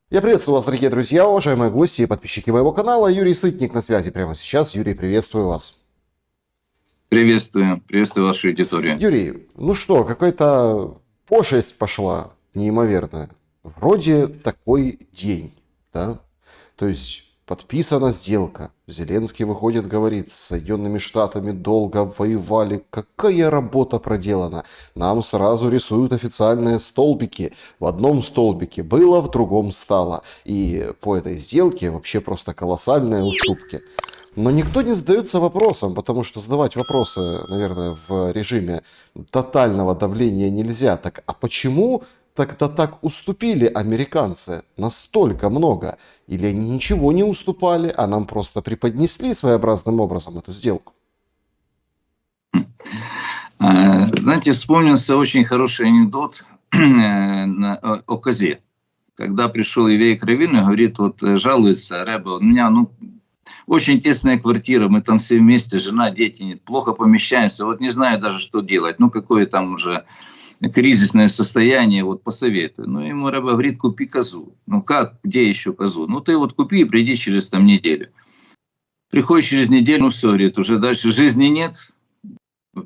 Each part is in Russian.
Я приветствую вас, дорогие друзья, уважаемые гости и подписчики моего канала. Юрий Сытник на связи прямо сейчас. Юрий, приветствую вас. Приветствую вашу аудиторию. Юрий, ну что, какая-то пошесть пошла неимоверная. Вроде такой день, да? То есть подписана сделка. Зеленский выходит, говорит, с Соединенными Штатами долго воевали. Какая работа проделана. Нам сразу рисуют официальные столбики. В одном столбике было, в другом стало. И по этой сделке вообще просто колоссальные уступки. Но никто не задается вопросом, потому что задавать вопросы, наверное, в режиме тотального давления нельзя. Так а почему тогда так уступили американцы настолько много? Или они ничего не уступали, а нам просто преподнесли своеобразным образом эту сделку? Знаете, вспомнился очень хороший анекдот о козе. Когда пришел еврей к раввину, говорит, вот жалуется, Рэбе, у меня очень тесная квартира, мы там все вместе, жена, дети, плохо помещаемся, вот не знаю даже, что делать, какое там уже кризисное состояние, вот посоветуй. Ему Рэбе говорит, купи козу. Как, где еще козу? Ты вот купи и приди через неделю. Приходишь через неделю, все, говорит, уже дальше жизни нет,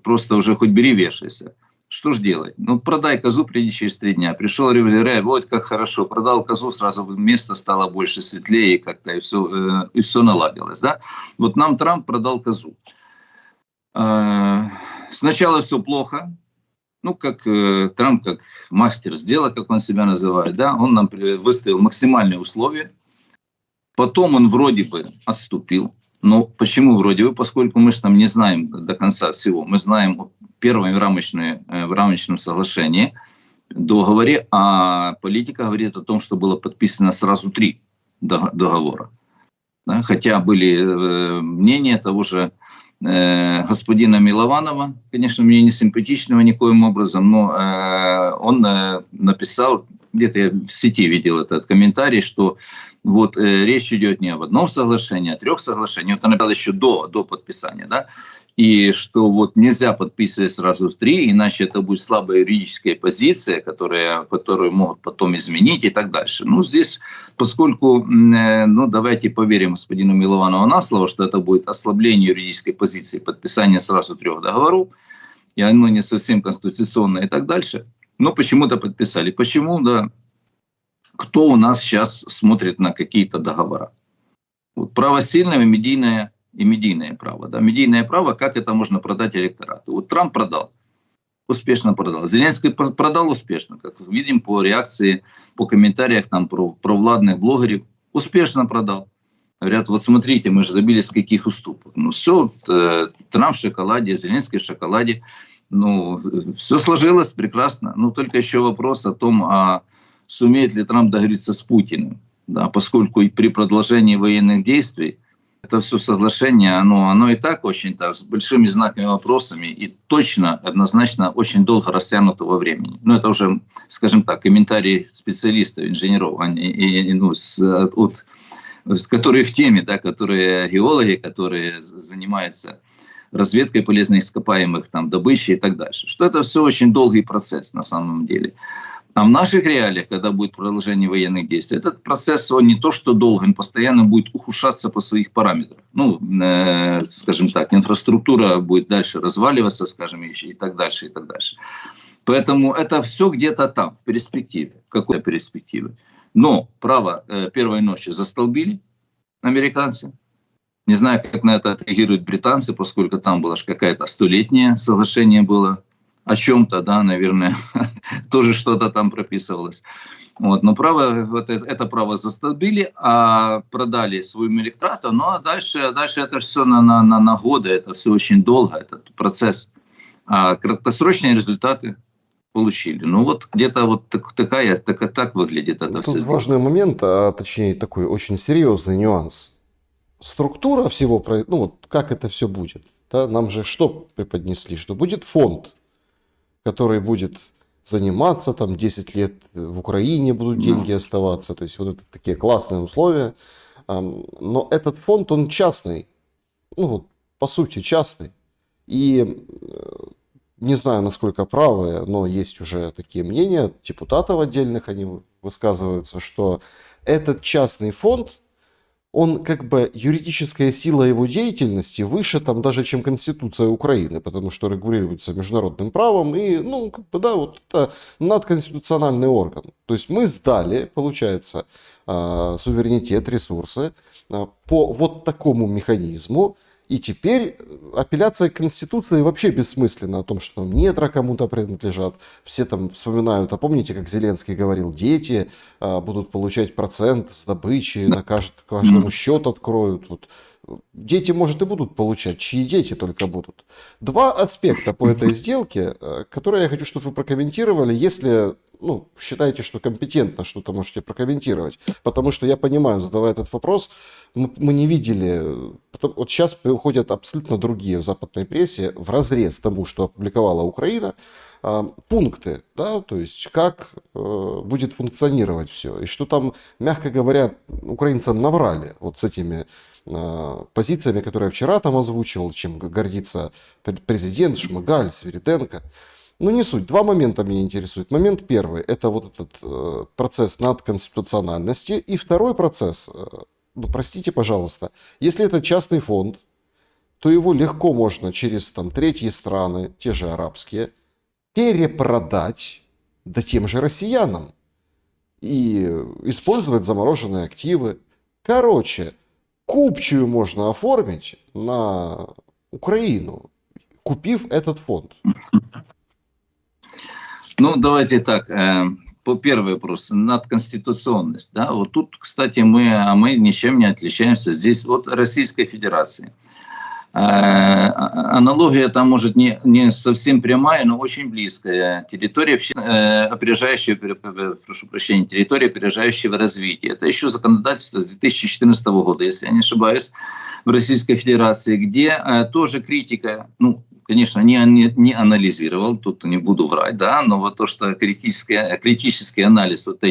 просто уже хоть бери, вешайся. Что ж делать? Продай козу, приди через 3 дня. Пришел Рэбе, вот как хорошо, продал козу, сразу место стало больше светлее, и как-то и все наладилось. Да? Вот нам Трамп продал козу. Сначала все плохо. Как Трамп, как мастер сделок, как он себя называет, да, он нам выставил максимальные условия. Потом он вроде бы отступил. Но почему вроде бы? Поскольку мы же там не знаем до конца всего. Мы знаем первое в рамочном соглашении, договоре, а политика говорит о том, что было подписано сразу 3 договора. Да? Хотя были мнения того же господина Милованова, конечно, мне не симпатичного никоим образом, но он написал, где-то я в сети видел этот комментарий, что вот речь идет не об одном соглашении, а 3 соглашениях. Вот он написал еще до подписания, да, и что вот нельзя подписывать сразу 3, иначе это будет слабая юридическая позиция, которую могут потом изменить и так дальше. Здесь, поскольку, давайте поверим господину Милованову на слово, что это будет ослабление юридической позиции, подписание сразу 3 договоров, и оно не совсем конституционное и так дальше, но почему-то подписали. Почему, да? Кто у нас сейчас смотрит на какие-то договора? Вот право сильного, медийное право. Да? Медийное право, как это можно продать электорату. Вот Трамп продал, успешно продал. Зеленский продал успешно, как видим по реакции, по комментариях там про владных блогеров, успешно продал. Говорят, вот смотрите, мы же добились каких уступок. Все, Трамп в шоколаде, Зеленский в шоколаде. Все сложилось прекрасно. Только еще вопрос о том, сумеет ли Трамп договориться с Путиным. Да, поскольку и при продолжении военных действий это все соглашение, оно и так очень с большими знаками вопросами и точно, однозначно, очень долго растянуто во времени. Это уже, скажем так, комментарии специалистов, инженеров, которые в теме, да, которые геологи, которые занимаются разведкой полезных ископаемых, добычей и так дальше. Что это все очень долгий процесс на самом деле. А в наших реалиях, когда будет продолжение военных действий, этот процесс, он не то что долго, он постоянно будет ухудшаться по своих параметрах. Скажем так, инфраструктура будет дальше разваливаться, скажем, и так дальше, и так дальше. Поэтому это все где-то там, в перспективе. Какой перспективы? Но право первой ночи застолбили американцы. Не знаю, как на это отреагируют британцы, поскольку там было какое-то 100-летнее соглашение было. О чем-то, да, наверное, тоже что-то там прописывалось. Но это право застолбили, а продали своему электорату. А дальше это все на годы, это все очень долго, этот процесс. А краткосрочные результаты получили. Где-то вот так выглядит это все. Тут важный момент, а точнее такой очень серьезный нюанс. Структура всего, как это все будет. Да? Нам же что преподнесли? Что будет фонд, который будет заниматься, 10 лет в Украине будут деньги оставаться. То есть вот это такие классные условия. Но этот фонд, он частный. По сути, частный. И не знаю, насколько правые, но есть уже такие мнения депутатов отдельных, они высказываются, что этот частный фонд, он как бы юридическая сила его деятельности выше там даже, чем Конституция Украины, потому что регулируется международным правом и, ну, как бы, да, вот это надконституциональный орган. То есть мы сдали, получается, суверенитет, ресурсы по вот такому механизму, и теперь апелляция к Конституции вообще бессмысленна о том, что там недра кому-то принадлежат. Все там вспоминают, а помните, как Зеленский говорил, дети будут получать процент с добычи, на каждому счет откроют. Вот. Дети, может, и будут получать, чьи дети только будут. Два аспекта по этой сделке, которые я хочу, чтобы вы прокомментировали, если... Ну, считаете, что компетентно что-то можете прокомментировать. Потому что я понимаю, задавая этот вопрос, мы не видели... Вот сейчас приходят абсолютно другие в западной прессе, вразрез тому, что опубликовала Украина, пункты, да, то есть как будет функционировать все. И что там, мягко говоря, украинцам наврали вот с этими позициями, которые я вчера там озвучивал, чем гордится президент Шмыгаль, Свириденко. Ну, не суть. Два момента меня интересуют. Момент первый – это вот этот процесс надконституциональности. И второй процесс, ну, простите, пожалуйста, если это частный фонд, то его легко можно через там третьи страны, те же арабские, перепродать, да тем же россиянам. И использовать замороженные активы. Короче, купчую можно оформить на Украину, купив этот фонд. Ну, давайте так, по первый вопрос, надконституционность. Да? Вот тут, кстати, мы ничем не отличаемся здесь от Российской Федерации. Аналогия там может не совсем прямая, но очень близкая. Территория, территория опережающего развития. Это еще законодательство 2014 года, если я не ошибаюсь, в Российской Федерации, где тоже критика, ну, конечно, не анализировал, тут не буду врать, да, но вот то, что критический анализ вот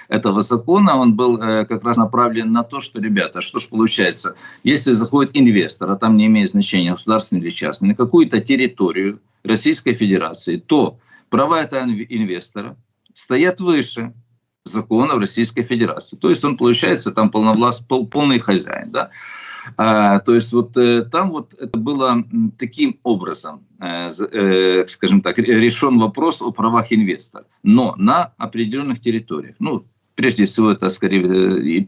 этого закона, он был как раз направлен на то, что, ребята, что ж получается, если заходит инвестор, а там не имеет значения, государственный или частный, на какую-то территорию Российской Федерации, то права этого инвестора стоят выше законов Российской Федерации. То есть он, получается, там полный хозяин, да. То есть вот там вот это было таким образом, скажем так, решен вопрос о правах инвестора, но на определенных территориях. Ну, прежде всего это скорее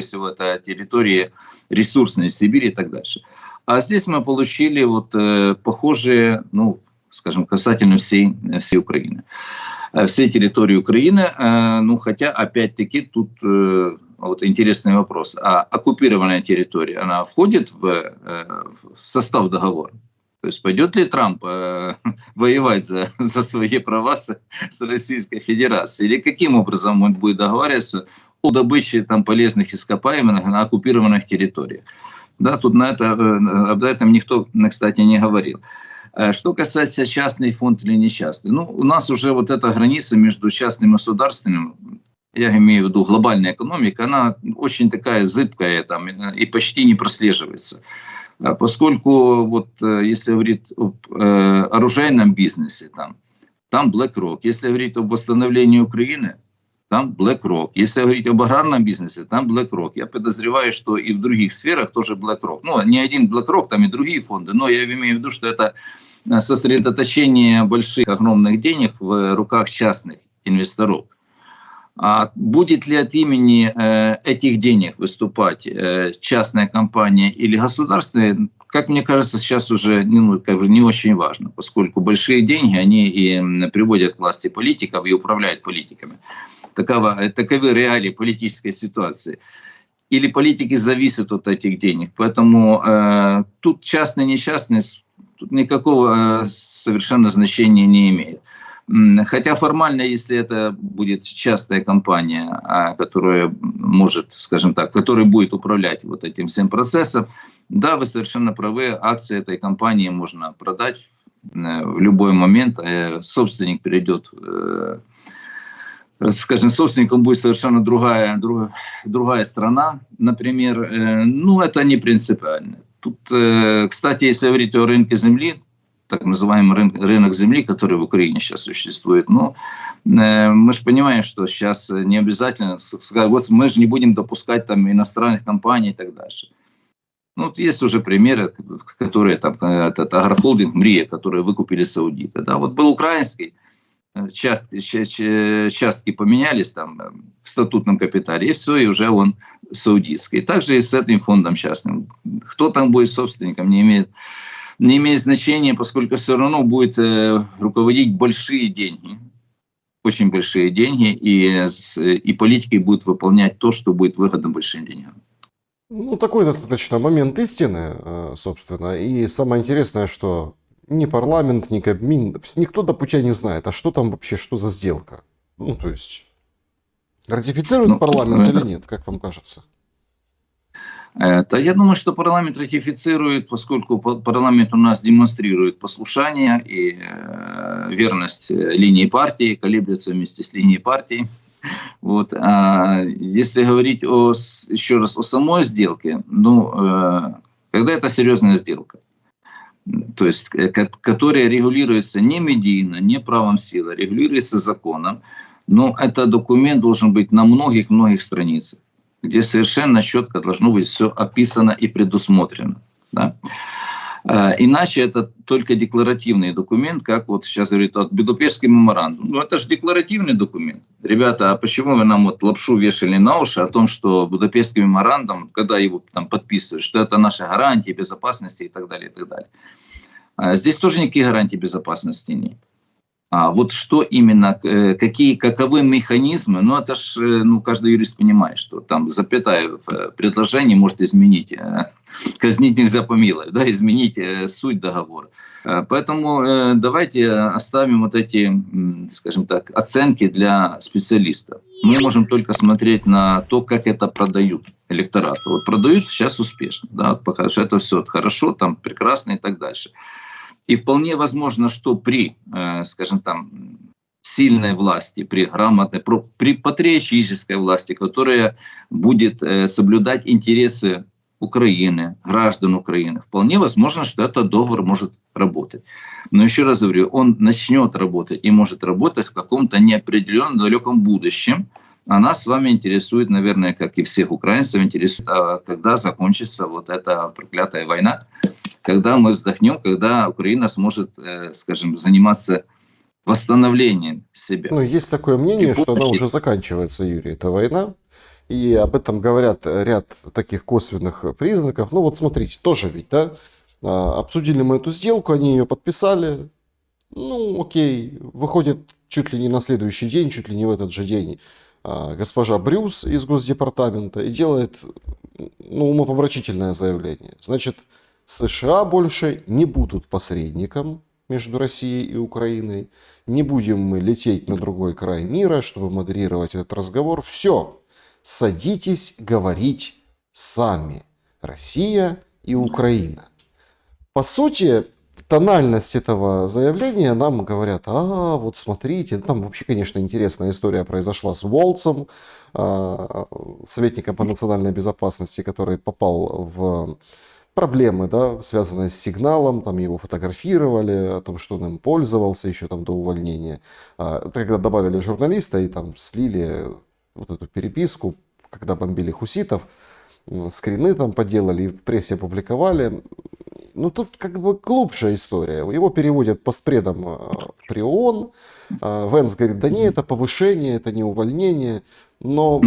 всего это территории ресурсной Сибири и так дальше. А здесь мы получили вот похожие, ну, скажем, касательно всей Украины, всей территории Украины. Ну, хотя опять-таки тут вот интересный вопрос. А оккупированная территория, она входит в состав договора? То есть пойдет ли Трамп воевать за свои права с Российской Федерацией? Или каким образом он будет договариваться о добыче там полезных ископаемых на оккупированных территориях? Да, тут об этом никто, кстати, не говорил. Что касается частный фонд или не частный, ну, у нас уже вот эта граница между частным и государственным, я имею в виду глобальная экономика, она очень такая зыбкая там, и почти не прослеживается. Поскольку вот если говорить об оружейном бизнесе, там BlackRock. Если говорить об восстановлении Украины, там BlackRock. Если говорить об аграрном бизнесе, там BlackRock. Я подозреваю, что и в других сферах тоже BlackRock. Ну, не один BlackRock, там и другие фонды, но я имею в виду, что это сосредоточение больших, огромных денег в руках частных инвесторов. А будет ли от имени этих денег выступать частная компания или государственная, как мне кажется, сейчас уже не очень важно, поскольку большие деньги, они и приводят к власти политиков и управляют политиками. Таковы реалии политической ситуации. Или политики зависят от этих денег. Поэтому тут частный, не частный, тут никакого совершенно значения не имеет. Хотя формально, если это будет частная компания, которая может, скажем так, которая будет управлять вот этим всем процессом, да, вы совершенно правы, акции этой компании можно продать в любой момент, собственник перейдет, скажем, собственником будет совершенно другая страна, например, ну, это не принципиально. Тут, кстати, если говорить о рынке земли, так называемый рынок земли, который в Украине сейчас существует. Но мы же понимаем, что сейчас не обязательно сказать, вот мы же не будем допускать там иностранных компаний и так дальше. Ну, вот есть уже примеры, которые там, этот агрохолдинг «Мрия», который выкупили саудиты. Да, вот был украинский, частки поменялись там в статутном капитале, и все, и уже он саудитский. Также и с этим фондом частным. Кто там будет собственником, не имеет значения, поскольку все равно будет руководить большие деньги. Очень большие деньги, и политики будут выполнять то, что будет выгодно большим деньгам. Ну, такой достаточно момент истины, собственно. И самое интересное, что ни парламент, ни Кабмин, никто до путя не знает, а что там вообще, что за сделка. Ну, то есть, ратифицирует парламент или нет, как вам кажется? Я думаю, что парламент ратифицирует, поскольку парламент у нас демонстрирует послушание и верность линии партии, колеблется вместе с линией партии. Вот. А если говорить еще раз о самой сделке, когда это серьезная сделка, то есть, которая регулируется не медийно, не правом силы, регулируется законом, но этот документ должен быть на многих-многих страницах, где совершенно четко должно быть все описано и предусмотрено. Да? Иначе это только декларативный документ, как вот сейчас говорит Будапештский меморандум. Ну это же декларативный документ. Ребята, а почему вы нам вот лапшу вешали на уши о том, что Будапештский меморандум, когда его там подписывают, что это наши гарантии безопасности и так далее, и так далее. Здесь тоже никаких гарантий безопасности нет. А вот что именно, каковы механизмы, это ж, каждый юрист понимает, что там запятая в предложении может изменить, казнить нельзя помиловать, да, изменить суть договора. Поэтому давайте оставим вот эти, скажем так, оценки для специалистов. Мы можем только смотреть на то, как это продают электорату. Вот продают сейчас успешно, да, пока что это все хорошо, там прекрасно и так дальше. И вполне возможно, что при, скажем там, сильной власти, при грамотной, при патриотической власти, которая будет соблюдать интересы Украины, граждан Украины, вполне возможно, что этот договор может работать. Но еще раз говорю, он начнет работать и может работать в каком-то неопределенном далеком будущем. А нас с вами интересует, наверное, как и всех украинцев, интересует, когда закончится вот эта проклятая война, когда мы вздохнем, когда Украина сможет, скажем, заниматься восстановлением себя. Есть такое мнение, что она уже заканчивается, Юрий, эта война. И об этом говорят ряд таких косвенных признаков. Вот смотрите, тоже ведь, да, обсудили мы эту сделку, они ее подписали. Окей, выходит чуть ли не на следующий день, чуть ли не в этот же день госпожа Брюс из Госдепартамента и делает умопомрачительное заявление. Значит, США больше не будут посредником между Россией и Украиной. Не будем мы лететь на другой край мира, чтобы модерировать этот разговор. Все, садитесь говорить сами. Россия и Украина. По сути, тональность этого заявления нам говорят, вот смотрите, там вообще, конечно, интересная история произошла с Волцем, советником по национальной безопасности, который попал в проблемы, да, связанные с сигналом, там его фотографировали, о том, что он им пользовался еще там до увольнения. Когда добавили журналиста и там слили вот эту переписку, когда бомбили хуситов, скрины там поделали и в прессе опубликовали. Тут как бы глубже история. Его переводят постпредом при ООН. Венс говорит, да не, это повышение, это не увольнение. Но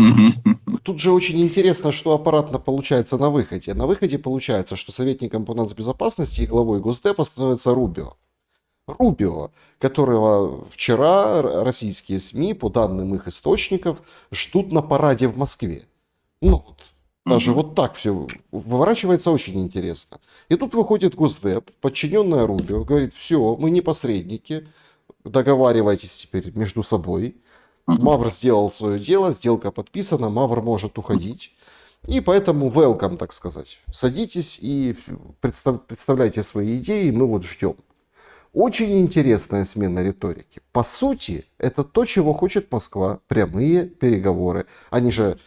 тут же очень интересно, что аппаратно получается на выходе. На выходе получается, что советником по нацбезопасности и главой Госдепа становится Рубио. Рубио, которого вчера российские СМИ, по данным их источников, ждут на параде в Москве. Даже вот так все выворачивается очень интересно. И тут выходит Госдеп, подчиненная Рубио, говорит, все, мы не посредники, договаривайтесь теперь между собой. Мавр сделал свое дело, сделка подписана, Мавр может уходить. И поэтому welcome, так сказать. Садитесь и представляйте свои идеи, мы вот ждем. Очень интересная смена риторики. По сути, это то, чего хочет Москва. Прямые переговоры. Они же,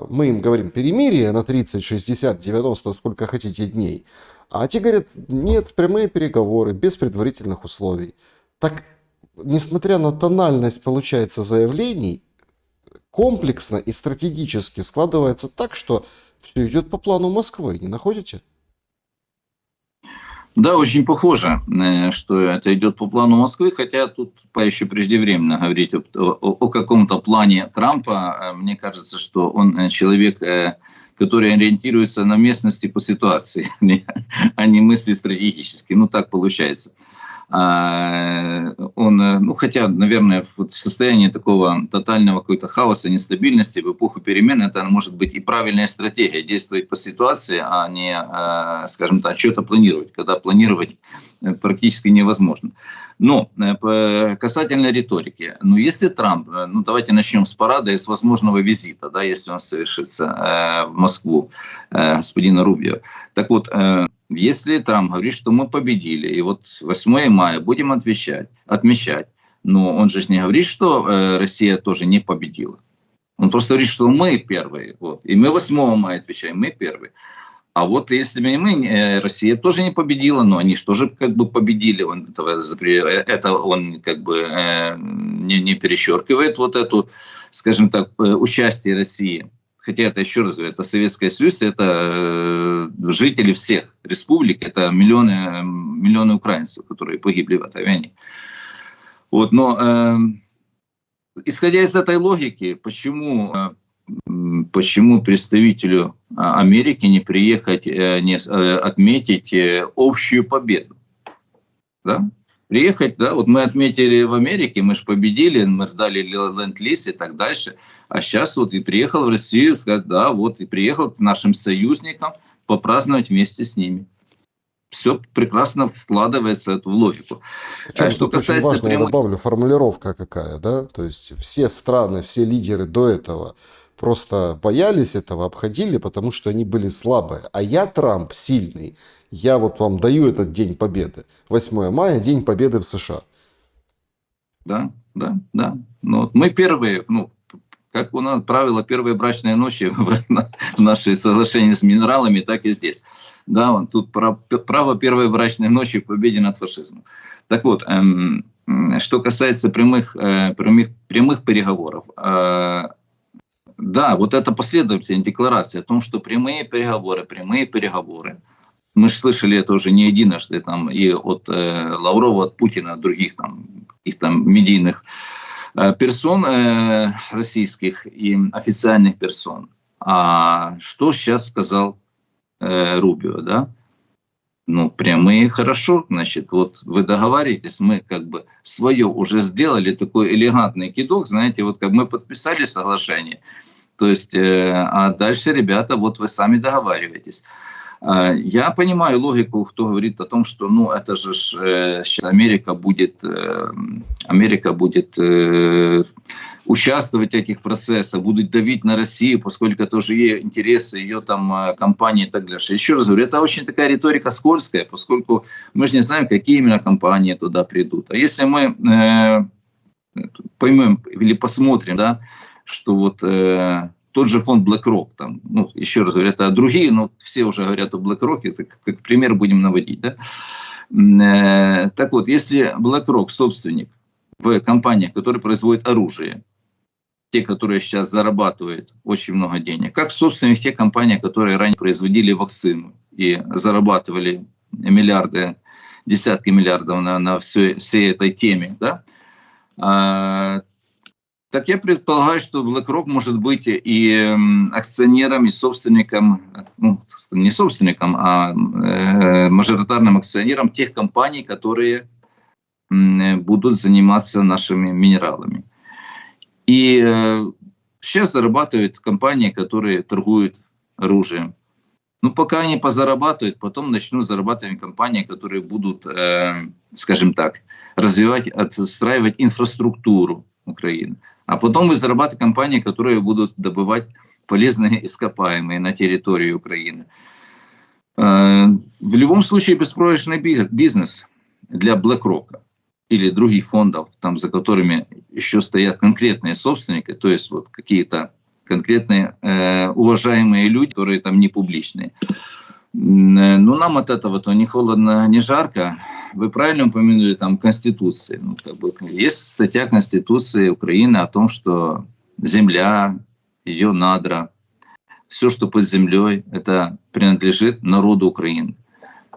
мы им говорим перемирие на 30, 60, 90, сколько хотите дней. А те говорят, нет, прямые переговоры, без предварительных условий. Так, несмотря на тональность, получается, заявлений, комплексно и стратегически складывается так, что все идет по плану Москвы, не находите? Да, очень похоже, что это идет по плану Москвы, хотя тут еще преждевременно говорить о каком-то плане Трампа. Мне кажется, что он человек, который ориентируется на местности по ситуации, а не мысли стратегически. Ну, так получается. Он, ну, хотя, наверное, в состоянии такого тотального какого-то хаоса, нестабильности, в эпоху перемен, это может быть и правильная стратегия, действовать по ситуации, а не, скажем так, что-то планировать, когда планировать практически невозможно. Но касательно риторики, ну, если Трамп, ну, давайте начнем с парада и с возможного визита, да, если он совершится в Москву, господина Рубио. Так вот, если Трамп говорит, что мы победили, и вот 8 мая будем отмечать, но он же не говорит, что Россия тоже не победила. Он просто говорит, что мы первые, вот, и мы 8 мая отвечаем, мы первые. А вот если Россия тоже не победила, но они же тоже как бы победили, это он как бы не перечеркивает вот эту, скажем так, участие России. Хотя это, еще раз говорю, это Советский Союз, это жители всех республик, это миллионы украинцев, которые погибли в этой войне. Вот, но исходя из этой логики, почему представителю Америки не приехать, не отметить общую победу? Да? Приехать, да, вот мы отметили в Америке, мы же победили, мы ждали ленд-лиз и так дальше, а сейчас вот и приехал в Россию, сказать, да, вот и приехал к нашим союзникам попраздновать вместе с ними. Все прекрасно вкладывается в логику. Причем что касается очень важно, я добавлю, формулировка какая, да, то есть все страны, все лидеры до этого просто боялись этого, обходили, потому что они были слабые. А я, Трамп, сильный. Я вот вам даю этот День Победы. 8 мая, День Победы в США. Да. Ну, мы первые, ну, как у нас правило, первые брачные ночи в наши соглашения с минералами, так и здесь. Да, вот тут право первой брачной ночи в победе над фашизмом. Так вот, что касается прямых переговоров. Да, вот эта последовательная декларация о том, что прямые переговоры. Мы же слышали это уже не единожды, там, и от Лаврова, от Путина, от других там, их там медийных персон российских и официальных персон. А что сейчас сказал Рубио, да? Ну, прямые хорошо, значит, вот вы договариваетесь, мы как бы свое уже сделали, такой элегантный кидок, знаете, вот как мы подписали соглашение, то есть, а дальше, ребята, вот вы сами договариваетесь. Я понимаю логику, кто говорит о том, что, ну, это же сейчас Америка будет участвовать в этих процессах, будут давить на Россию, поскольку это уже ее интересы, ее там компании и так далее. Еще раз говорю, это очень такая риторика скользкая, поскольку мы же не знаем, какие именно компании туда придут. А если мы поймем или посмотрим, да, что вот тот же фонд BlackRock, там, ну, еще раз говорю, это другие, но все уже говорят о BlackRock, это как пример будем наводить. Да? Так вот, если BlackRock собственник в компаниях, которые производят оружие, те, которые сейчас зарабатывают очень много денег, как собственник тех компаний, которые ранее производили вакцину и зарабатывали миллиарды, десятки миллиардов на всей этой теме, да? Так я предполагаю, что BlackRock может быть и акционером, и собственником, ну, не собственником, а мажоритарным акционером тех компаний, которые будут заниматься нашими минералами. И сейчас зарабатывают компании, которые торгуют оружием. Ну, пока они позарабатывают, потом начнут зарабатывать компании, которые будут, скажем так, развивать, отстраивать инфраструктуру Украины. А потом вы зарабатываете компании, которые будут добывать полезные ископаемые на территории Украины. В любом случае, беспроигрышный бизнес для BlackRock или других фондов, там, за которыми еще стоят конкретные собственники, то есть вот какие-то конкретные уважаемые люди, которые там не публичные. Ну, нам от этого-то ни холодно, ни жарко. Вы правильно упомянули там Конституции. Ну, как бы, есть статья Конституции Украины о том, что земля, ее надра, все, что под землей, это принадлежит народу Украины.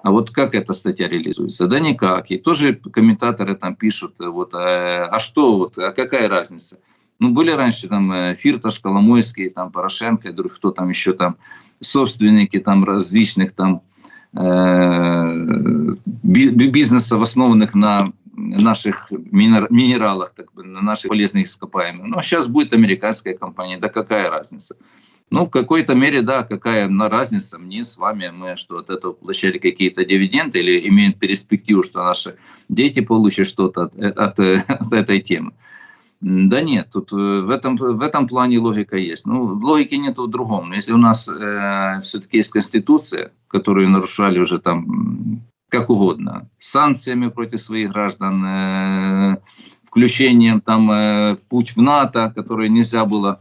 А вот как эта статья реализуется? Да никак. И тоже комментаторы там пишут, вот, а что, вот, а какая разница? Ну, были раньше там Фирташ, Коломойский, там Порошенко, кто там еще там, собственники там различных там бизнесов, основанных на наших минералах, так бы, на наших полезных ископаемых. Ну, а сейчас будет американская компания, да какая разница? Ну, в какой-то мере, да, какая разница мне с вами, мы что, от этого получали какие-то дивиденды или имеем перспективу, что наши дети получат что-то от этой темы. Да нет, тут в этом плане логика есть. Ну, логики нет в другом. Если у нас все-таки есть Конституция, которую нарушали уже там как угодно, санкциями против своих граждан, включением там путь в НАТО, который нельзя было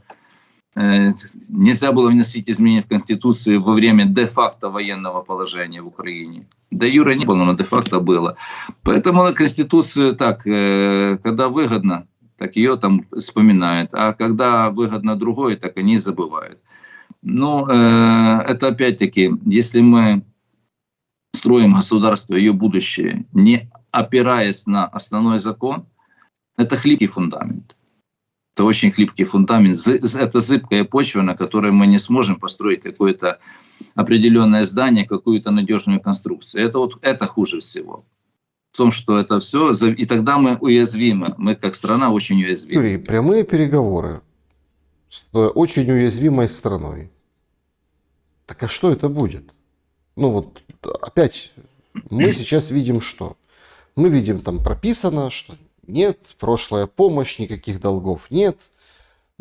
вносить изменения в Конституцию во время де-факто военного положения в Украине. Де-юре не было, но де-факто было. Поэтому Конституцию так, когда выгодно, так ее там вспоминают. А когда выгодно другое, так они забывают. Но это опять-таки, если мы строим государство, ее будущее, не опираясь на основной закон, это хлипкий фундамент. Это очень хлипкий фундамент. Это зыбкая почва, на которой мы не сможем построить какое-то определенное здание, какую-то надежную конструкцию. Это хуже всего. В том, что это все, и тогда мы уязвимы. Мы как страна очень уязвимы. Юрий, прямые переговоры с очень уязвимой страной. Так а что это будет? Ну вот опять мы сейчас видим что? Мы видим там прописано, что нет, прошлая помощь, никаких долгов нет.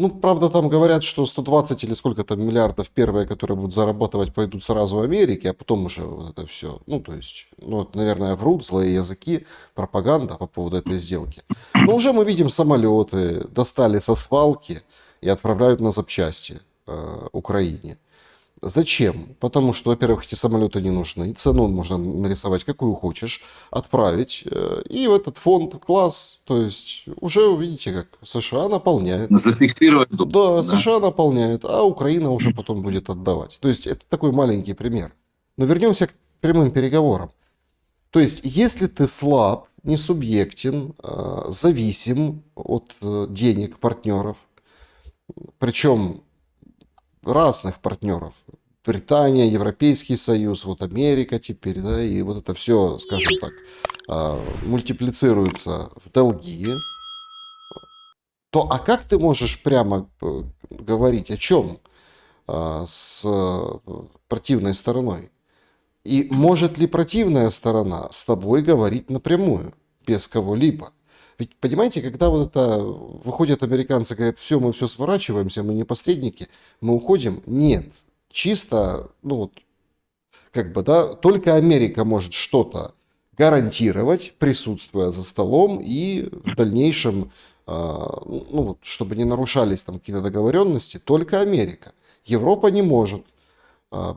Ну, правда, там говорят, что 120 или сколько там миллиардов первые, которые будут зарабатывать, пойдут сразу в Америке, а потом уже вот это все. Ну, то есть, ну, наверное, врут злые языки, пропаганда по поводу этой сделки. Но уже мы видим самолеты, достали со свалки и отправляют на запчасти Украине. Зачем? Потому что, во-первых, эти самолеты не нужны, цену можно нарисовать какую хочешь, отправить, и в этот фонд класс, то есть уже видите, как США наполняет. Зафиксировать. Да, США наполняет, а Украина уже потом будет отдавать. То есть это такой маленький пример. Но вернемся к прямым переговорам. То есть если ты слаб, не субъектен, зависим от денег партнеров, причем разных партнеров. Британия, Европейский Союз, вот Америка теперь, да, и вот это все, скажем так, мультиплицируется в долги, то а как ты можешь прямо говорить о чем с противной стороной? И может ли противная сторона с тобой говорить напрямую, без кого-либо? Ведь, понимаете, когда вот это выходят американцы, говорят, все, мы все сворачиваемся, мы не посредники, мы уходим. Нет, чисто, ну вот, как бы, да, только Америка может что-то гарантировать, присутствуя за столом и в дальнейшем, ну вот, чтобы не нарушались там какие-то договоренности, только Америка. Европа не может.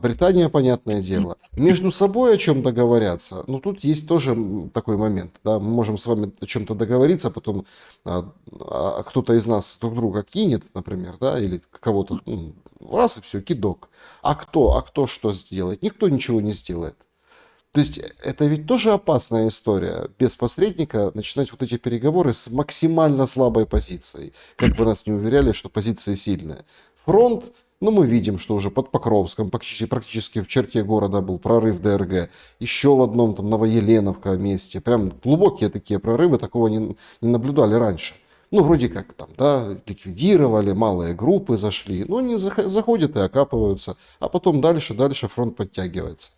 Британия, понятное дело. Между собой о чем договорятся, но тут есть тоже такой момент. Да? Мы можем с вами о чем-то договориться, потом кто-то из нас друг друга кинет, например, да, или кого-то, раз и все, кидок. А кто что сделает? Никто ничего не сделает. То есть это ведь тоже опасная история. Без посредника начинать вот эти переговоры с максимально слабой позицией. Как бы нас не уверяли, что позиция сильная. Фронт. Ну, мы видим, что уже под Покровском, практически в черте города был прорыв ДРГ. Еще в одном там Новоеленовка месте. Прям глубокие такие прорывы, такого не наблюдали раньше. Ну, вроде как там, да, ликвидировали, малые группы зашли. Ну, они заходят и окапываются. А потом дальше фронт подтягивается.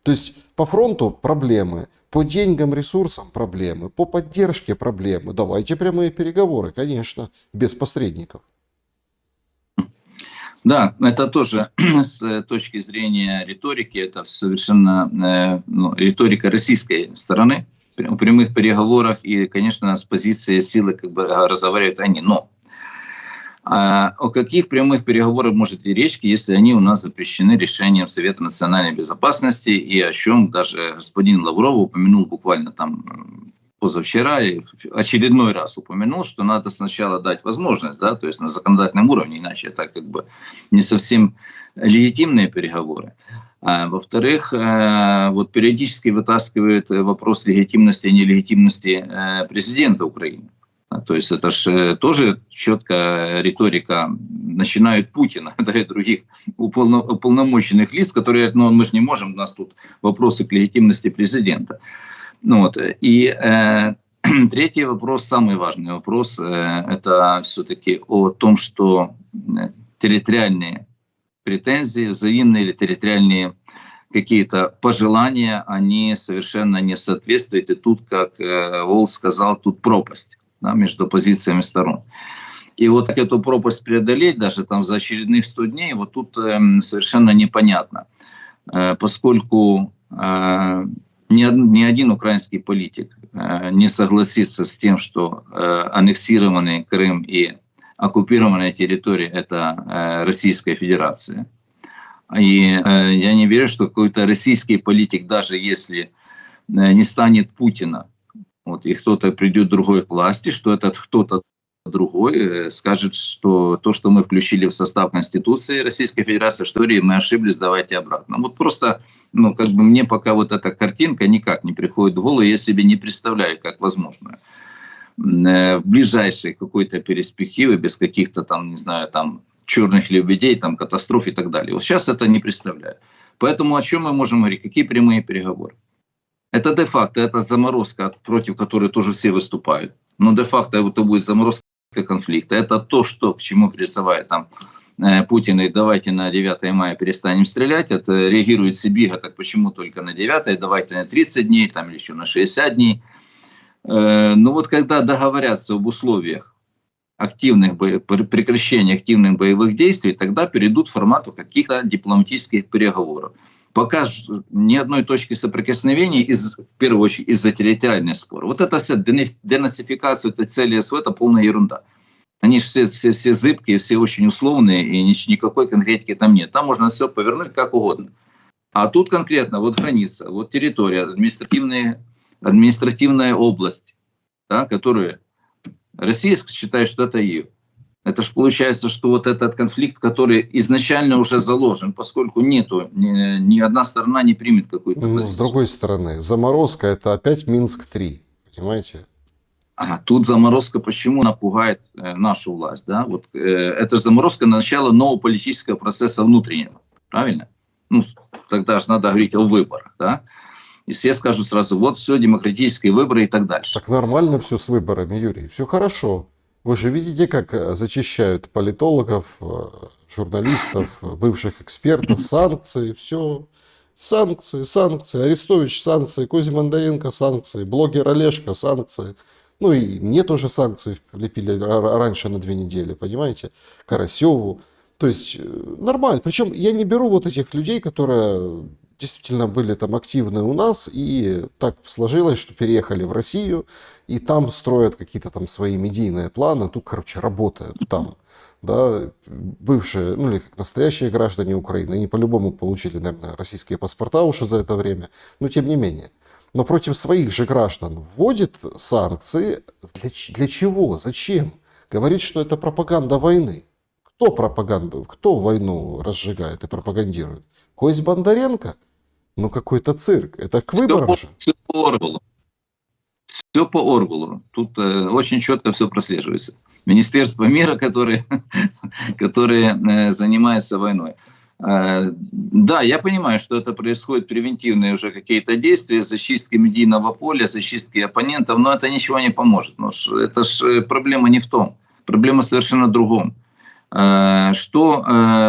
То есть по фронту проблемы, по деньгам, ресурсам проблемы, по поддержке проблемы. Давайте прямые переговоры, конечно, без посредников. Да, это тоже с точки зрения риторики, это совершенно риторика российской стороны в прямых переговорах и, конечно, с позиции силы как бы разговаривают они. Но О каких прямых переговорах может идти речь, если они у нас запрещены решением Совета национальной безопасности, и о чем даже господин Лавров упомянул буквально там позавчера, и очередной раз упомянул, что надо сначала дать возможность, да, то есть на законодательном уровне, иначе это как бы не совсем легитимные переговоры. Во-вторых, вот периодически вытаскивает вопрос легитимности и нелегитимности президента Украины. То есть это же тоже четкая риторика, начинают Путина, да, и других уполномоченных лиц, которые, ну, мы же не можем, у нас тут вопросы к легитимности президента. Ну, вот. И третий вопрос, самый важный вопрос, это все-таки о том, что территориальные претензии, взаимные или территориальные какие-то пожелания, они совершенно не соответствуют. И тут, как Волк сказал, тут пропасть, да, между позициями сторон. И вот как эту пропасть преодолеть даже там за очередных 100 дней, вот тут совершенно непонятно. Поскольку ни один украинский политик не согласится с тем, что аннексированный Крым и оккупированная территория – это Российская Федерация. И я не верю, что какой-то российский политик, даже если не станет Путина, вот, и кто-то придет другой к власти, что этот кто-то другой скажет, что то, что мы включили в состав Конституции Российской Федерации, что мы ошиблись, давайте обратно. Вот просто, ну, как бы мне пока вот эта картинка никак не приходит в голову, я себе не представляю, как возможно в ближайшей какой-то перспективе, без каких-то там, не знаю, там черных лебедей, там катастроф и так далее. Вот сейчас это не представляю. Поэтому о чем мы можем говорить? Какие прямые переговоры? Это де-факто, это заморозка, против которой тоже все выступают. Но де-факто это будет заморозка конфликта. Это то, что, к чему призывает там Путин, и давайте на 9 мая перестанем стрелять. Это реагирует Сибига, так почему только на 9, давайте на 30 дней, там или еще на 60 дней. Но вот когда договорятся об условиях прекращения активных боевых действий, тогда перейдут к формату каких-то дипломатических переговоров. Пока ни одной точки соприкосновения, в первую очередь из-за территориальных споров. Вот это вся денацификация, это цели СВ, это полная ерунда. Они же все зыбкие, все очень условные, и никакой конкретики там нет. Там можно все повернуть как угодно. А тут конкретно вот граница, вот территория, административная область, да, которую Россия считает, что это ее. Это же получается, что вот этот конфликт, который изначально уже заложен, поскольку ни одна сторона не примет какую-то позицию. С другой стороны, заморозка – это опять Минск-3, понимаете? А тут заморозка почему напугает нашу власть? Да? Вот, это же заморозка на начало нового политического процесса внутреннего, правильно? Ну, тогда же надо говорить о выборах, да? И все скажут сразу, вот все, демократические выборы и так дальше. Так нормально все с выборами, Юрий, все хорошо. Вы же видите, как зачищают политологов, журналистов, бывших экспертов, санкции, все. Санкции, Арестович санкции, Козя Мандаренко санкции, блогер Олежка санкции. Ну и мне тоже санкции лепили раньше на 2 недели, понимаете, Карасеву. То есть нормально. Причем я не беру вот этих людей, которые действительно были там активны у нас, и так сложилось, что переехали в Россию, и там строят какие-то там свои медийные планы, тут, короче, работают там, да, бывшие, ну или как настоящие граждане Украины, они по-любому получили, наверное, российские паспорта уже за это время, но тем не менее. Но против своих же граждан вводит санкции. Для чего? Зачем? Говорит, что это пропаганда войны. Кто войну разжигает и пропагандирует? Кость Бондаренко? Ну какой-то цирк. Это к выборам же. Все по Орвелу. Все по Орвелу. Тут очень четко все прослеживается. Министерство мира, которое занимается войной. Да, я понимаю, что это происходит превентивные уже какие-то действия, зачистки медийного поля, зачистки оппонентов, но это ничего не поможет. Но это же проблема не в том. Проблема совершенно в другом. Что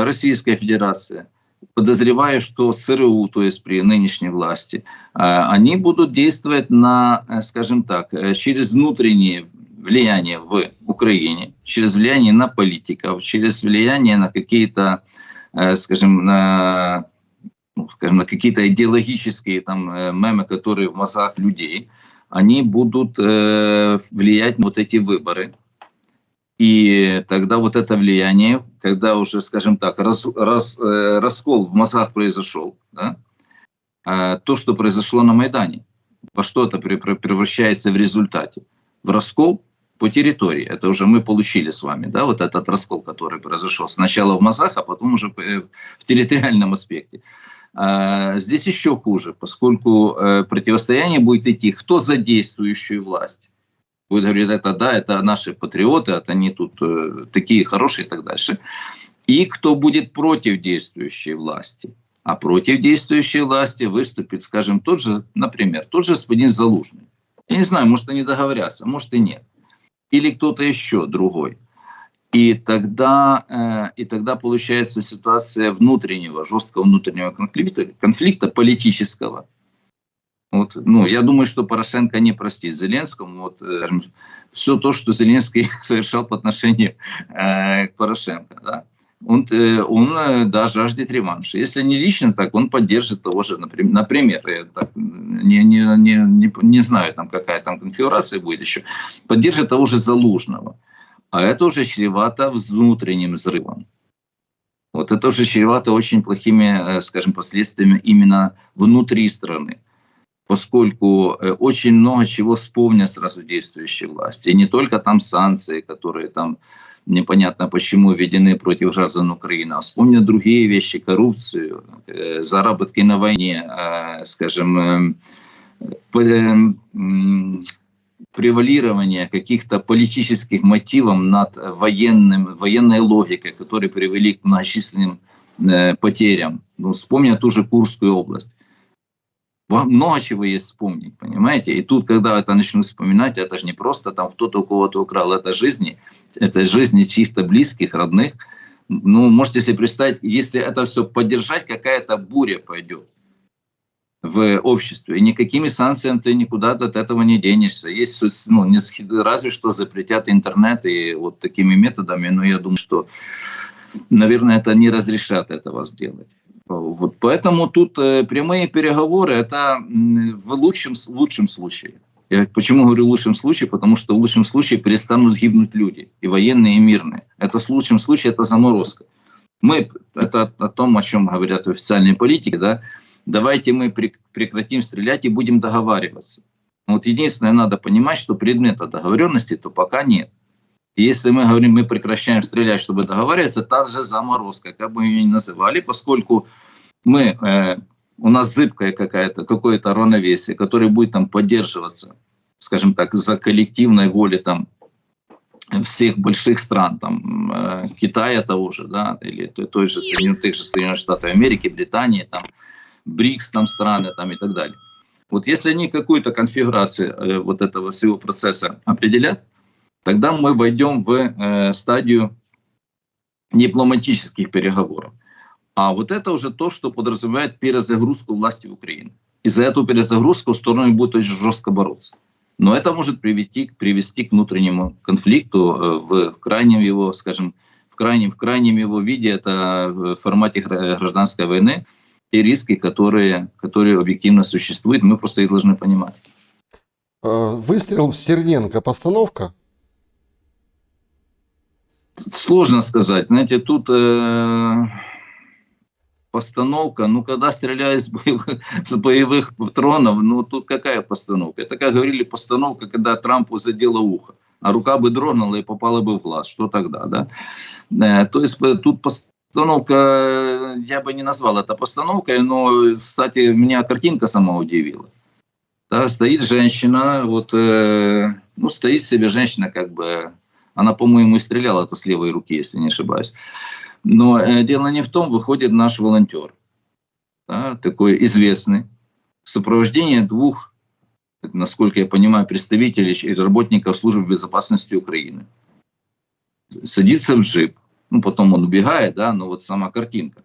Российская Федерация, подозревая, что ЦРУ, то есть при нынешней власти, они будут действовать на, скажем так, через внутреннее влияние в Украине, через влияние на политиков, через влияние на какие-то, скажем, на какие-то идеологические там мемы, которые в мозгах людей, они будут влиять на вот эти выборы. И тогда вот это влияние, когда уже, скажем так, раскол в мозгах произошел, да, то, что произошло на Майдане, во что это превращается в результате? В раскол по территории. Это уже мы получили с вами, да, вот этот раскол, который произошел сначала в мозгах, а потом уже в территориальном аспекте. Здесь еще хуже, поскольку противостояние будет идти, кто за действующую власть. Будет говорить, это да, это наши патриоты, это они тут такие хорошие и так дальше. И кто будет против действующей власти. А против действующей власти выступит, скажем, например, тот же господин Залужный. Я не знаю, может, они договорятся, может и нет. Или кто-то еще другой. И тогда получается ситуация жесткого внутреннего конфликта политического. Вот, я думаю, что Порошенко не простит Зеленскому все то, что Зеленский совершал по отношению к Порошенко. Да? Он жаждет реванша. Если не лично, так он поддержит того же, например, я так, не знаю, какая там конфигурация будет еще, поддержит того же Залужного. А это уже чревато внутренним взрывом. Вот это уже чревато очень плохими, скажем, последствиями именно внутри страны. Поскольку очень много чего вспомнят сразу действующие власти. И не только там санкции, которые там непонятно почему введены против граждан Украины, а вспомнят другие вещи, коррупцию, заработки на войне, скажем, превалирование каких-то политических мотивов над военной логикой, которые привели к многочисленным потерям. Вспомнят ту же Курскую область. Много чего есть вспомнить, понимаете? И тут, когда это начну вспоминать, это же не просто там кто-то у кого-то украл, это жизни чьих-то близких, родных. Можете себе представить, если это все поддержать, какая-то буря пойдет в обществе. И никакими санкциями ты никуда от этого не денешься. Есть, разве что запретят интернет и вот такими методами, но я думаю, что, наверное, это не разрешат этого сделать. Вот поэтому тут прямые переговоры это в лучшем случае. Я почему говорю в лучшем случае? Потому что в лучшем случае перестанут гибнуть люди, и военные, и мирные. Это в лучшем случае это заморозка. Это о том, о чем говорят в официальной политике, да. Давайте мы прекратим стрелять и будем договариваться. Вот единственное, надо понимать, что предмета договоренности то пока нет. И если мы говорим, мы прекращаем стрелять, чтобы договариваться, та же заморозка, как бы ее ни называли, поскольку у нас зыбкое какое-то равновесие, которое будет там поддерживаться, скажем так, за коллективной волей там всех больших стран, там Китая того же, да, или тех же Соединенных Штатов Америки, Британии, там БРИКС, там страны, там и так далее. Вот если они какую-то конфигурацию вот этого всего процесса определят, тогда мы войдем в стадию дипломатических переговоров. А вот это уже то, что подразумевает перезагрузку власти в Украине. И за эту перезагрузку стороны будут очень жестко бороться. Но это может привести к внутреннему конфликту в крайнем его, скажем, в крайнем его виде, это в формате гражданской войны, и риски, которые объективно существуют, мы просто их должны понимать. Выстрел в Стерненко – постановка? Сложно сказать. Знаете, тут постановка, когда стреляют с боевых патронов, тут какая постановка? Это, как говорили, постановка, когда Трампу задело ухо, а рука бы дрогнула и попала бы в глаз. Что тогда, да? То есть тут постановка, я бы не назвал это постановкой, но, кстати, меня картинка сама удивила. Да, стоит женщина, стоит себе женщина, она, по-моему, и стреляла это с левой руки, если не ошибаюсь. Но дело не в том, выходит наш волонтер, да, такой известный, в сопровождении двух, насколько я понимаю, представителей и работников службы безопасности Украины. Садится в джип, потом он убегает, да, но вот сама картинка.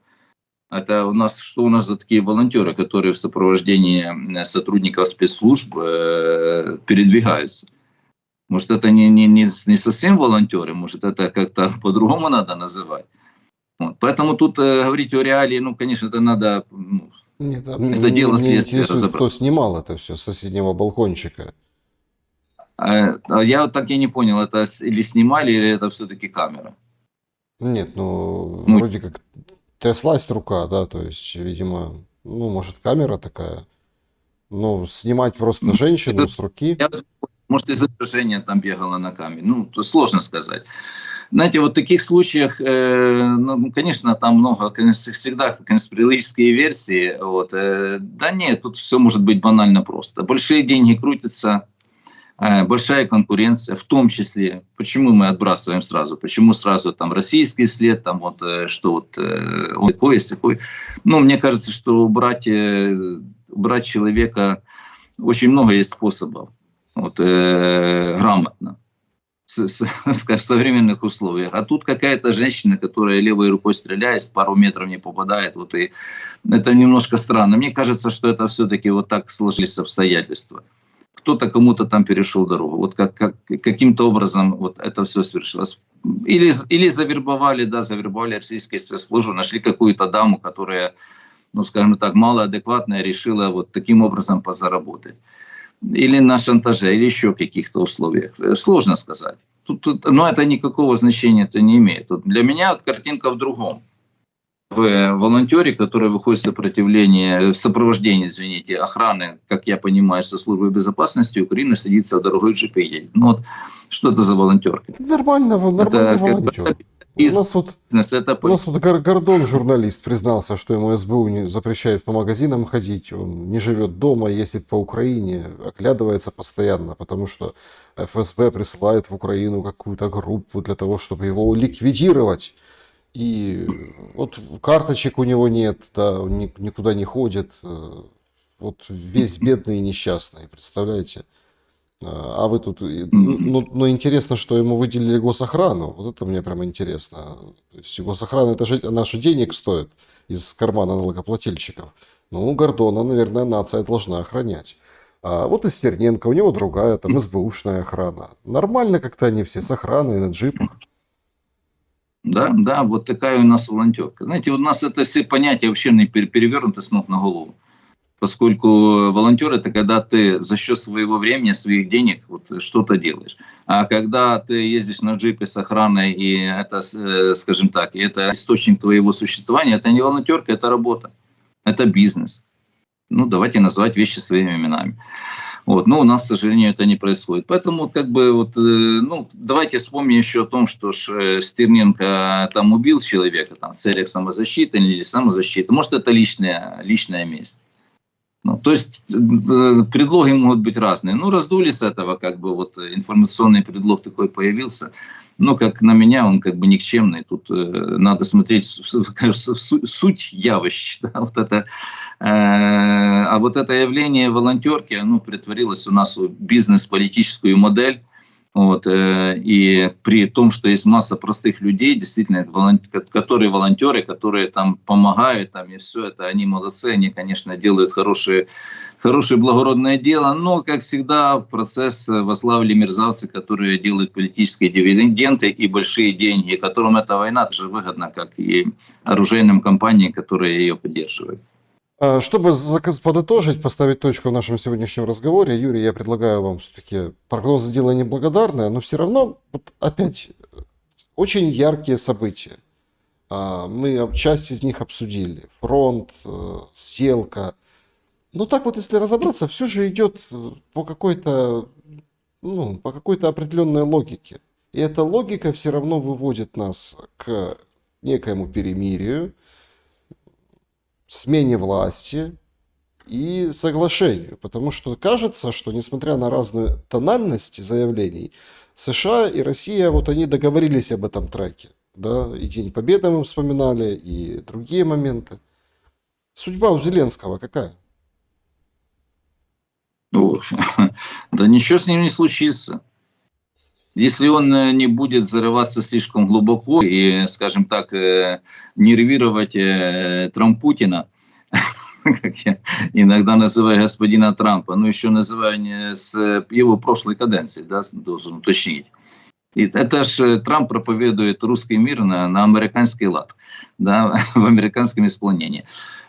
Это что у нас за такие волонтеры, которые в сопровождении сотрудников спецслужб передвигаются? Может, это не совсем волонтеры, может, это как-то по-другому надо называть. Поэтому тут говорить о реалии, конечно, это надо, это дело следствия разобраться. Кто снимал это все с соседнего балкончика? Я вот так и не понял, это или снимали, или это все-таки камера? Нет, ну, Ну, вроде как тряслась рука, да, то есть, видимо, ну, может, камера такая. Но снимать просто женщину с руки. я, может, изображение там бегало на камере. Ну, то сложно сказать. Знаете, вот в таких случаях, ну, конечно, там много, конечно, всегда конспирологические версии. Вот, да нет, тут все может быть банально просто. Большие деньги крутятся, большая конкуренция, в том числе, почему мы отбрасываем сразу, почему сразу там российский след, там вот, что вот, он такой, есть такой. Ну, мне кажется, что убрать человека, очень много есть способов, вот, грамотно. В современных условиях. А тут какая-то женщина, которая левой рукой стреляет, пару метров не попадает. Вот и это немножко странно. Мне кажется, что это все-таки вот так сложились обстоятельства. Кто-то кому-то там перешел дорогу. Вот каким-то образом вот это все свершилось. Или завербовали, да, завербовали российские спецслужбы, нашли какую-то даму, которая, ну, скажем так, малоадекватная, решила вот таким образом позаработать. Или на шантаже, или еще каких-то условиях. Сложно сказать. Но это никакого значения это не имеет. Для меня вот картинка в другом. В волонтере, который выходит в сопровождении, извините, охраны, как я понимаю, со службой безопасности Украины, садится в дорогой джип и едет. Ну вот, что это за волонтерки? Это нормальный Это волонтер. бизнес, это У нас вот Гордон, журналист, признался, что ему СБУ не запрещает по магазинам ходить, он не живет дома, ездит по Украине, оглядывается постоянно, потому что ФСБ присылает в Украину какую-то группу для того, чтобы его ликвидировать. И вот карточек у него нет, да, он никуда не ходит, вот весь бедный и несчастный, представляете? А вы тут... Ну, интересно, что ему выделили госохрану. Вот это мне прям интересно. То есть госохрана, это же наши денег стоит из кармана налогоплательщиков. Ну, Гордона, наверное, нация должна охранять. А вот и Стерненко, у него другая, там, СБУшная охрана. Нормально как-то они все с охраной на джипах. Да, да, вот такая у нас волонтерка. Знаете, у нас это все понятия вообще перевернуты с ног на голову. Поскольку волонтер — это когда ты за счет своего времени, своих денег вот что-то делаешь. А когда ты ездишь на джипе с охраной, и это, скажем так, и это источник твоего существования, это не волонтерка, это работа, это бизнес. Ну, давайте называть вещи своими именами. Вот. Но у нас, к сожалению, это не происходит. Поэтому, как бы, вот, ну, давайте вспомним еще о том, что Стерненко там убил человека там, в целях самозащиты или самозащиты. Может, это личная месть. Ну, то есть предлоги могут быть разные. Ну, раздули с этого, как бы вот информационный предлог такой появился. Но, как на меня, он как бы никчемный. Тут надо смотреть суть явищ. Да, вот это, а вот это явление волонтерки, оно притворилось у нас в бизнес-политическую модель. Вот, и при том, что есть масса простых людей, действительно, которые волонтеры, которые там помогают, там, и все это, они молодцы, они, конечно, делают хорошее благородное дело, но, как всегда, в процесс возглавили мерзавцы, которые делают политические дивиденды и большие деньги, которым эта война также выгодна, как и оружейным компаниям, которые ее поддерживают. Чтобы подытожить, поставить точку в нашем сегодняшнем разговоре, Юрий, я предлагаю вам все-таки прогнозы дело неблагодарное, но все равно, вот опять, очень яркие события. Мы часть из них обсудили. Фронт, сделка. Ну так вот, если разобраться, все же идет по какой-то определенной логике. И эта логика все равно выводит нас к некоему перемирию, смене власти и соглашению. Потому что кажется, что несмотря на разную тональность заявлений, США и Россия, вот они договорились об этом треке. Да? И День Победы мы вспоминали, и другие моменты. Судьба у Зеленского какая? Ну, да ничего с ним не случится. Если он не будет зарываться слишком глубоко и, скажем так, нервировать Трамп-Путина, как я иногда называю господина Трампа, но еще называю не с его прошлой каденции, да, должен уточнить. И это же Трамп проповедует русский мир на американский лад, да, в американском исполнении.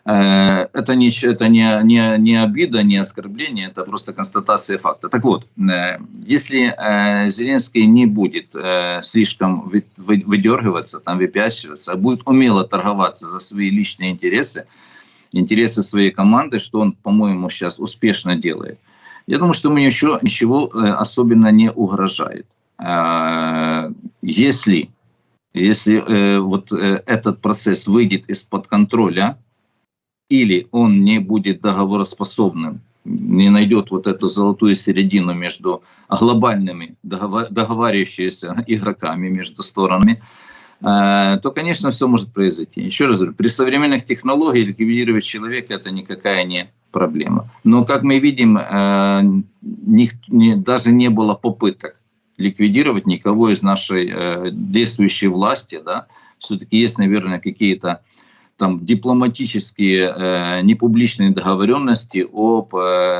Это не обида, не оскорбление, это просто констатация факта. Так вот, если Зеленский не будет слишком выдергиваться, там, выпячиваться, а будет умело торговаться за свои личные интересы своей команды, что он, по-моему, сейчас успешно делает, я думаю, что ему ничего особенно не угрожает. Если вот этот процесс выйдет из-под контроля, или он не будет договороспособным, не найдет вот эту золотую середину между глобальными договаривающимися игроками, между сторонами, то, конечно, все может произойти. Еще раз говорю, при современных технологиях ликвидировать человека – это никакая не проблема. Но, как мы видим, даже не было попыток ликвидировать никого из нашей действующей власти. Да? Все-таки есть, наверное, какие-то там дипломатические, непубличные договоренности об,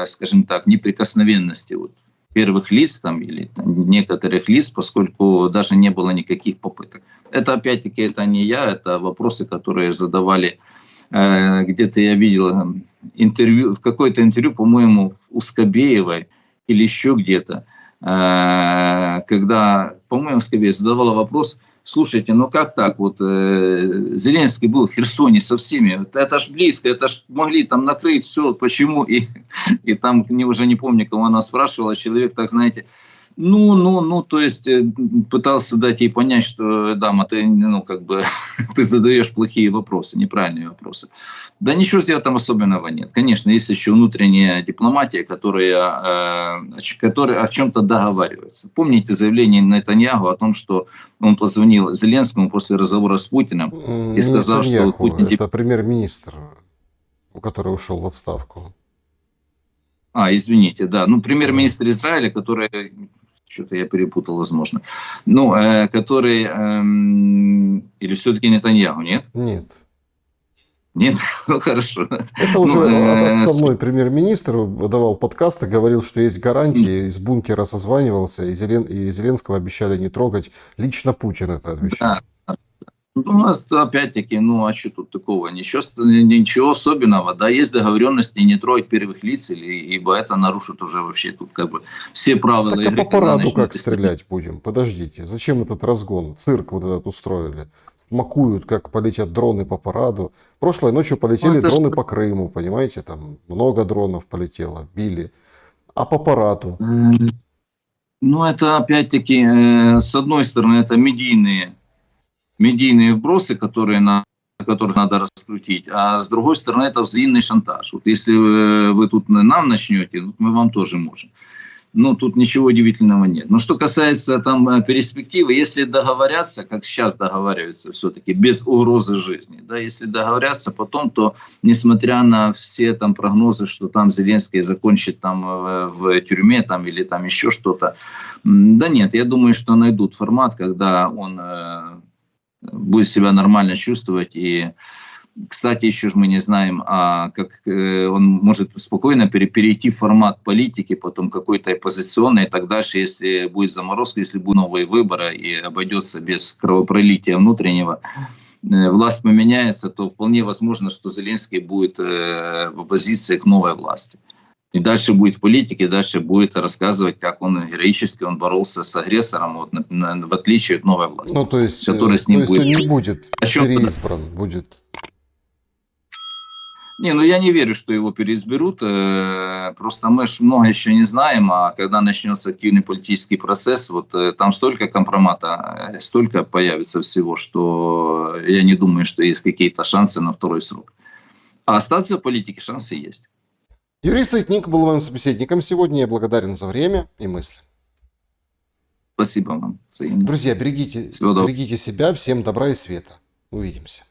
скажем так, неприкосновенности вот первых лиц там, или там, некоторых лиц, поскольку даже не было никаких попыток. Это опять-таки это не я, это вопросы, которые задавали, где-то я видел интервью, в какое-то интервью, по-моему, у Скобеевой или еще где-то, когда, по-моему, Скобеева задавала вопрос: слушайте, ну как так, вот Зеленский был в Херсоне со всеми, это ж близко, это ж могли там накрыть все, почему? И там, уже не помню, кого она спрашивала, человек так, знаете, то есть пытался дать ей понять, что, дама, ты, ты задаешь плохие вопросы, неправильные вопросы. Да ничего здесь там особенного нет. Конечно, есть еще внутренняя дипломатия, которая о чем-то договаривается. Помните заявление Нетаньяху о том, что он позвонил Зеленскому после разговора с Путиным и сказал, что Путин... Это премьер-министр, который ушел в отставку. Извините, да. Премьер-министр Израиля, который... Что-то я перепутал, возможно. Который... или все-таки Нетаньяху, нет? Нет. Нет? Хорошо. Это уже отставной премьер-министр давал подкаст и говорил, что есть гарантии, из бункера созванивался, и Зеленского обещали не трогать. Лично Путин это обещал. Да. У нас опять-таки, а что тут такого? Ничего особенного. Да, есть договоренности не трогать первых лиц, ибо это нарушит уже вообще тут все правила игры. Так по параду как стрелять будем? Подождите, зачем этот разгон? Цирк вот этот устроили. Смакуют, как полетят дроны по параду. Прошлой ночью полетели дроны по Крыму, понимаете? Там много дронов полетело, били. А по параду? Это опять-таки, с одной стороны, это медийные вбросы, которых надо раскрутить, а с другой стороны это взаимный шантаж. Вот если вы тут нам начнете, мы вам тоже можем. Тут ничего удивительного нет. Но что касается там перспективы, если договорятся, как сейчас договариваются все-таки, без угрозы жизни, да, если договорятся потом, то несмотря на все там прогнозы, что там Зеленский закончит там в тюрьме там, или там еще что-то, да нет, я думаю, что найдут формат, когда он... будет себя нормально чувствовать. И, кстати, еще же мы не знаем, как он может спокойно перейти в формат политики, потом какой-то оппозиционной и так дальше, если будет заморозка, если будут новые выборы и обойдется без кровопролития внутреннего. Власть поменяется, то вполне возможно, что Зеленский будет в оппозиции к новой власти. И дальше будет в политике, дальше будет рассказывать, как он героически боролся с агрессором, в отличие от новой власти. То есть он не будет переизбран, будет... я не верю, что его переизберут. Просто мы же много еще не знаем, а когда начнется активный политический процесс, там столько компромата, столько появится всего, что я не думаю, что есть какие-то шансы на второй срок. А остаться в политике шансы есть. Юрий Сытник был моим собеседником сегодня. Я благодарен за время и мысли. Спасибо вам. Друзья, берегите себя. Всем добра и света. Увидимся.